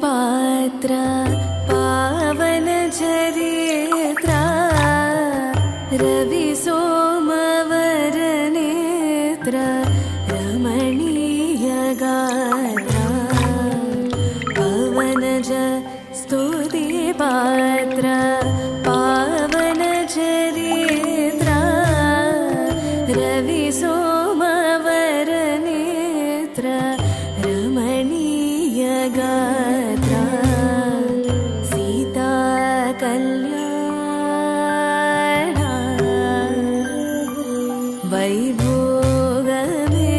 पात्र पावन चरित्र रवि सोमवर नेत्र रमणीय गात्र पवनज स्तुति पात्र पावन चरित्र रवि सोमवर नेत्र रमणीय गात्र सीता कल्याण वैभोगमे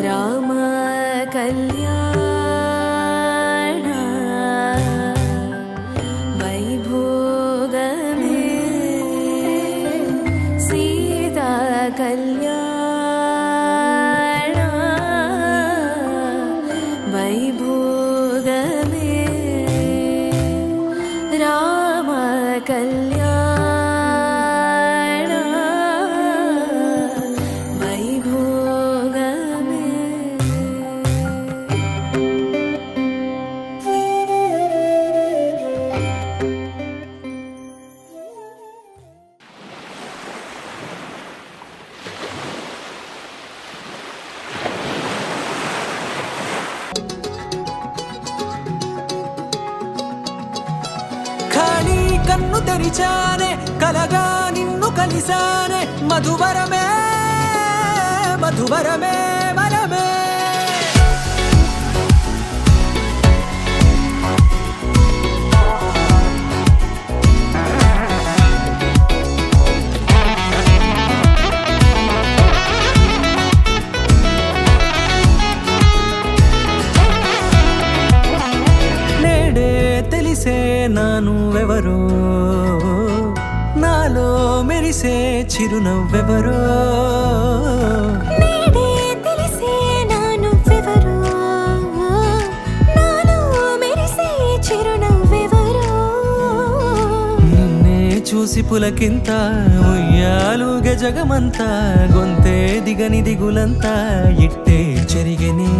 राम कल्याण वैभोगमे सीता कल्याण वैभोगमे राम कल्याण वैभोगमे ఖాళీ కన్ను తెరిచానే కలగా నిన్ను కలిసానే మధువరమే మధువరమే వరమే నేడే తెలిసే నానువెవరో నాలో మెరిసే చిరునవ్వెవరో నేడే తెలిసే నానువ్వెవరో నాలో మెరిసే చిరునవ్వెవరో నిన్నే చూసి పులకింత ఉయ్యాలుగ జగమంతా గొంతే దిగని దిగులంతా ఇట్టే చెరిగెనే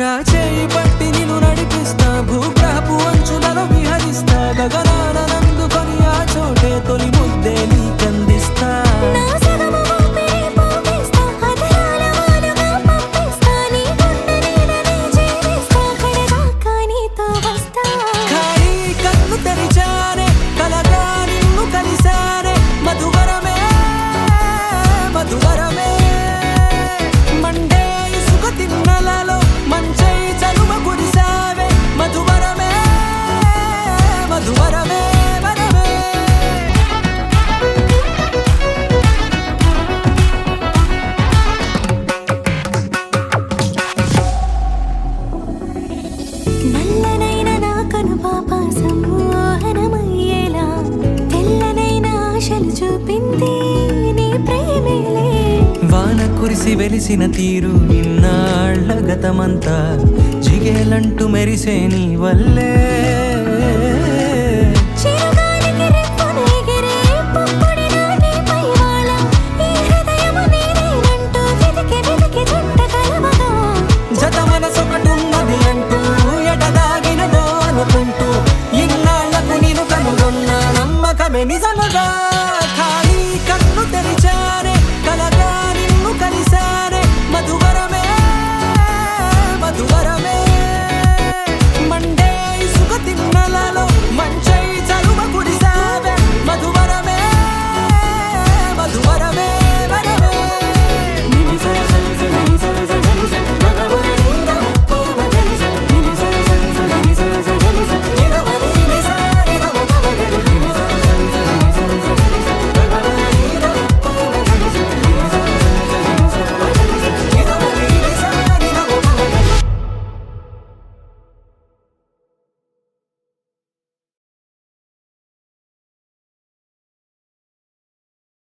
రాచేయి పట్టి నిన్ను నడిపిస్తా భూగ్రహపు అంచులలో విహరిస్తా గగనాన నందుకొని ఆ చోటే తొలి ముద్దే నీకందిస్తా నా సగము ఊపిరి పోగేస్తా అధరాల వాలుగా పంపిస్తా నీ గుండె నీడనే చేరిస్తా కడదాకా నీతో వస్తా ఖాళీ కన్ను తెరిచానే కలగా నిన్ను కలిసానే మధువరమే మధువరమే మండే ఇసుక తిన్నలలో మంచై చలువ కురిసావే మధువరమే మధువరమే వరమే నల్లనైన నా కనుపాప సమ్మోహనమయ్యేలా తెల్లనైన ఆశలు చూపింది నీ ప్రేమేలే వాన కురిసి వెలిసిన తీరు ఇన్నాళ్ల గతమంతా జిగేలంటూ మెరిసే నీ వల్లే